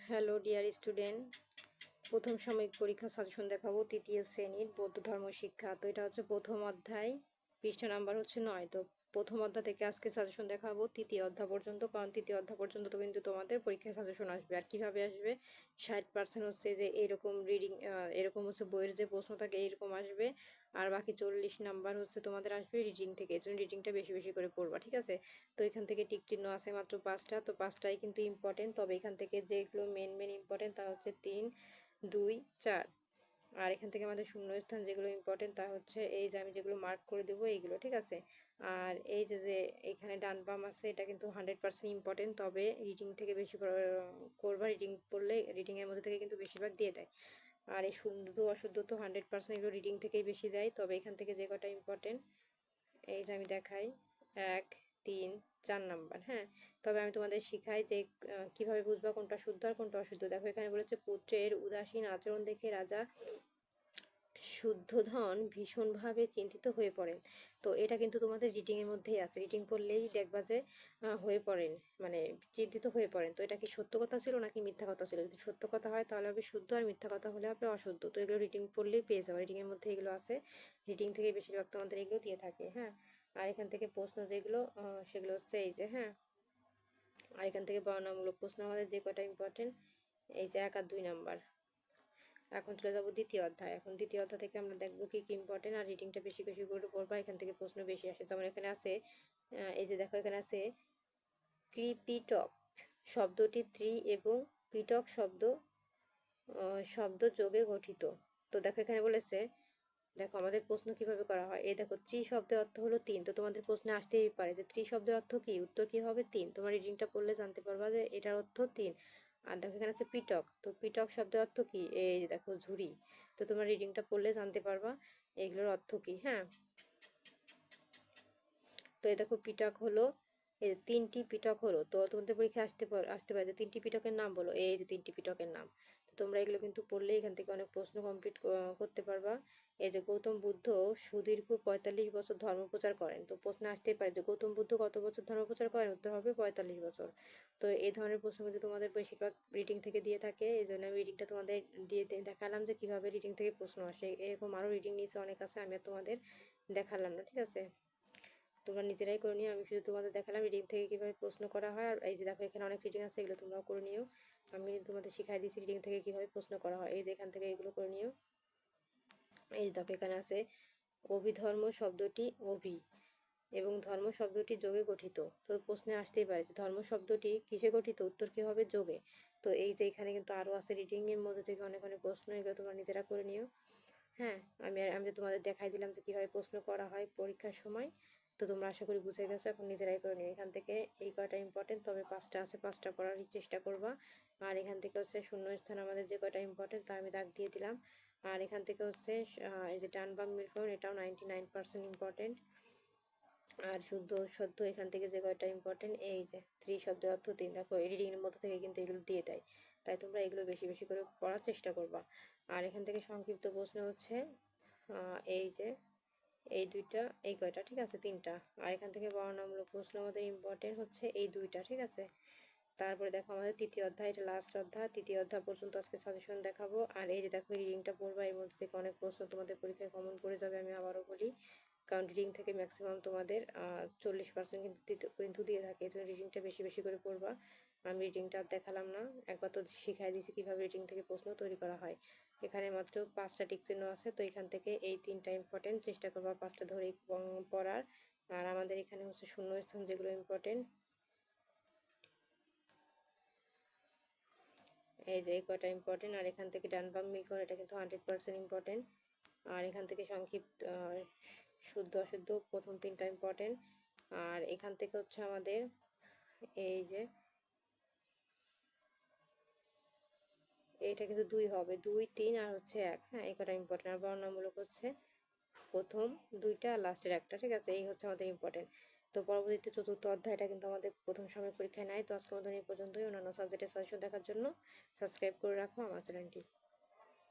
Hello dear student, প্রথম সাময়িক পরীক্ষা সাজেশন দেখাবো তৃতীয় শ্রেণীর বৌদ্ধ ধর্ম শিক্ষা। তো এটা হচ্ছে প্রথম অধ্যায়, পৃষ্ঠা নাম্বার হচ্ছে 9। তো প্রথম অধ্যায় থেকে আজকে সাজেশন দেখাবো তৃতীয় অধ্যায় পর্যন্ত, কারণ তৃতীয় অধ্যায় পর্যন্ত তো কিন্তু তোমাদের পরীক্ষায় সাজেশন আসবে। আর কিভাবে আসবে, 60% হচ্ছে যে এরকম রিডিং, এরকম হচ্ছে বইয়ের যে প্রশ্ন থাকে এইরকম আসবে, আর বাকি 40 নাম্বার হচ্ছে তোমাদের আসবে রিডিং থেকে। এই জন্য রিডিংটা বেশি বেশি করে পড়বা, ঠিক আছে? তো এখান থেকে টিক চিহ্ন আছে মাত্র 5টা, তো 5টাই কিন্তু ইম্পর্টেন্ট। তবে এখান থেকে যেগুলো মেন ইম্পর্টেন্ট তা হচ্ছে 3, 2, 4। আর এখান থেকে আমাদের শূন্যস্থান যেগুলো ইম্পর্টেন্ট তা হচ্ছে এই যে আমি যেগুলো মার্ক করে দেবো এইগুলো, ঠিক আছে? আর এই যে যে এখানে ডান বাম আছে এটা কিন্তু 100% ইম্পর্টেন্ট, তবে রিডিং থেকে বেশি করবা। রিডিং পড়লে রিডিংয়ের মধ্যে থেকে কিন্তু বেশিরভাগ দিয়ে দেয়। আর এই শুদ্ধ অশুদ্ধ তো 100% এগুলো রিডিং থেকেই বেশি দেয়। তবে এখান থেকে যে কটা ইম্পর্টেন্ট এই যে আমি দেখাই 1, 3, 4 নাম্বার। হ্যাঁ, তবে আমি তোমাদের শিখাই যে কিভাবে বুঝবা কোনটা শুদ্ধ আর কোনটা অশুদ্ধ। দেখো এখানে বলেছে, পুত্রের উদাসীন আচরণ দেখে রাজা শুদ্ধোধন ভীষণভাবে চিন্তিত হয়ে পড়েন। তো এটা কিন্তু তোমাদের রিডিং এর মধ্যেই আছে, রিডিং পড়লেই দেখবা যে হয়ে পড়েন, মানে চিন্তিত হয়ে পড়েন। তো এটা কি সত্য কথা ছিল নাকি মিথ্যা কথা ছিল? যদি সত্য কথা হয় তাহলে হবে শুদ্ধ, আর মিথ্যা কথা হলে হবে অশুদ্ধ। তো এগুলো রিডিং পড়লেই পেয়ে যাবে, রিডিং এর মধ্যে এগুলো আছে। রিডিং থেকে বেশিরভাগ তোমাদের এগুলো দিয়ে থাকে। হ্যাঁ, আর এখান থেকে প্রশ্ন যেগুলো সেগুলো হচ্ছে এই যে, হ্যাঁ, আর এখান থেকে বর্ণনামূলক প্রশ্ন আমাদের যে কটা ইম্পর্টেন্ট এই যে 1 আর 2 নাম্বার। এখন চলে যাবো দ্বিতীয় অধ্যায়। এখন দ্বিতীয় অধ্যায় থেকে আমরা দেখবো কি কি ইম্পর্টেন্ট, আর রিডিংটা বেশি বেশি করে পড়বা। এখান থেকে প্রশ্ন বেশি আসে। যেমন এখানে আছে, এই যে দেখো এখানে আছে ত্রিপিটক শব্দটি ত্রি এবং পিটক শব্দ যোগে গঠিত। তো দেখো এখানে বলেছে, দেখো আমাদের প্রশ্ন কিভাবে করা হয়। এই দেখো ত্রি শব্দের অর্থ হলো 3। তো তোমাদের প্রশ্নে আসতেই পারে যে ত্রি শব্দের অর্থ কি, উত্তর কি হবে 3। তোমার রিডিংটা পড়লে জানতে পারবা যে এটার অর্থ 3। আর দেখো এখানে আছে পিটক, তো পিটক শব্দের অর্থ কি, এই যে দেখো ঝুড়ি। তো তোমার রিডিংটা পড়লে জানতে পারবা এগুলোর অর্থ কি। হ্যাঁ, তো এই দেখো পিটক হলো, এই যে 3টি পিটক হলো। তো তোমাদের পরীক্ষা আসতে পারে যে 3টি পিটকের নাম বলো, এই যে 3টি পিটকের নাম। তো তোমরা এগুলো কিন্তু পড়লে এখান থেকে অনেক প্রশ্ন কমপ্লিট করতে পারবা। এই যে গৌতম বুদ্ধ সুদীর্ঘ 45 বছর ধর্ম প্রচার করেন। তো প্রশ্ন আসতেই পারে যে গৌতম বুদ্ধ কত বছর ধর্ম প্রচার করেন, উত্তর হবে 45 বছর। তো এই ধরনের প্রশ্ন কিন্তু তোমাদের বেশিরভাগ রিডিং থেকে দিয়ে থাকে। এই জন্য আমি রিডিংটা তোমাদের দেখালাম যে কিভাবে রিডিং থেকে প্রশ্ন আসে। এরকম আরও রিডিং নিচে অনেক আছে, আমি আর তোমাদের দেখালাম না, ঠিক আছে? তোমরা নিজেরাই করে নিও, আমি শুধু তোমাদের দেখালাম রিডিং থেকে কিভাবে প্রশ্ন করা হয়। আর এই যে দেখো এখানে অনেক রিডিং আছে, এগুলো তোমরাও করে নিও। আমি তোমাদের শিখাই দিয়েছি রিডিং থেকে কিভাবে প্রশ্ন করা হয়। এই যে এখান থেকে এগুলো করে নিও। এই দেখো এখানে আছে অভিধর্ম শব্দটি অভি এবং ধর্ম শব্দটি যোগে গঠিত। তো প্রশ্নে আসতেই পারে যে ধর্ম শব্দটি কিসে গঠিত, উত্তর কি হবে যোগে। তো এই যে এখানে কিন্তু আরও আছে রিডিং এর মধ্যে থেকে অনেক অনেক প্রশ্ন, এগুলো তোমরা নিজেরা করে নিও। হ্যাঁ, আমি তোমাদের দেখাই দিলাম যে কিভাবে প্রশ্ন করা হয় পরীক্ষার সময়। তো তোমরা আশা করি বুঝে গেছো, এখন নিজেরাই করে নিও। এখান থেকে এই কয়টা ইম্পর্টেন্ট, তবে 5টা আছে, 5টা করার চেষ্টা করবা। আর এখান থেকে হচ্ছে শূন্যস্থান আমাদের যে কয়টা ইম্পর্টেন্ট তা আমি দাগ দিয়ে দিলাম। আর এখান থেকে হচ্ছে এই যে ডান বাম মিলকরণ, এটাও 99% ইম্পর্টেন্ট। আর শুদ্ধ অশুদ্ধ এখান থেকে যে কয়টা ইম্পর্টেন্ট, এই যে ত্রি শব্দের অর্থ 3। দেখো এডিটিং এর মধ্যে থেকে কিন্তু এগুলো দিয়ে দেয়, তাই তোমরা এগুলো বেশি বেশি করে পড়ার চেষ্টা করবা। আর এখান থেকে সংক্ষিপ্ত প্রশ্ন হচ্ছে এই যে এই দুইটা, এই কয়টা, ঠিক আছে, 3টা। আর এখান থেকে বর্ণনামূলক প্রশ্ন আমাদের ইম্পর্টেন্ট হচ্ছে এই 2টা, ঠিক আছে? তারপরে দেখো আমাদের তৃতীয় অধ্যায়, এটা লাস্ট অধ্যায়। তৃতীয় অধ্যায় পর্যন্ত আজকে সাজেশন দেখাবো। আর এই যে দেখো রিডিংটা পড়বা, এর মধ্যে থেকে অনেক প্রশ্ন তোমাদের পরীক্ষায় কমন পড়ে যাবে, আমি আবারও বলি। কারণ রিডিং থেকে ম্যাক্সিমাম তোমাদের 40% কিন্তু দিয়ে থাকে। এই জন্য রিডিংটা বেশি বেশি করে পড়বা। আমি রিডিংটা দেখালাম না, একবার তো শিখাই দিয়েছি কীভাবে রিডিং থেকে প্রশ্ন তৈরি করা হয়। এখানে মাত্র 5টা টিক চিহ্ন আছে, তো এখান থেকে এই 3টা ইম্পর্টেন্ট, চেষ্টা করবা 5টা ধরেই পড়ার। আর আমাদের এখানে হচ্ছে শূন্যস্থান যেগুলো ইম্পর্টেন্ট, এই যে এই কয়টা ইম্পর্টেন্ট। আর এখান থেকে ডান বাম মিলকরণ, এটা কিন্তু 100% ইম্পর্টেন্ট। আর এখান থেকে সংক্ষিপ্ত শুদ্ধ অশুদ্ধ প্রথম 3টা ইম্পর্টেন্ট। আর এখান থেকে হচ্ছে আমাদের এই যে এইটা কিন্তু 2 হবে, 2, 3 আর হচ্ছে 1। হ্যাঁ, এই কটা ইম্পর্টেন্ট। আর বর্ণনামূলক হচ্ছে প্রথম 2টা আর লাস্টের একটা, ঠিক আছে? এই হচ্ছে আমাদের ইম্পর্টেন্ট। তো পরবর্তীতে চতুর্থ অধ্যায়টা কিন্তু আমাদের প্রথম সাময়িক পরীক্ষায় নাই। তো আজকের মতন এই পর্যন্তই। অন্যান্য সাবজেক্টের সাজেশন দেখার জন্য সাবস্ক্রাইব করে রাখো আমার চ্যানেলটি।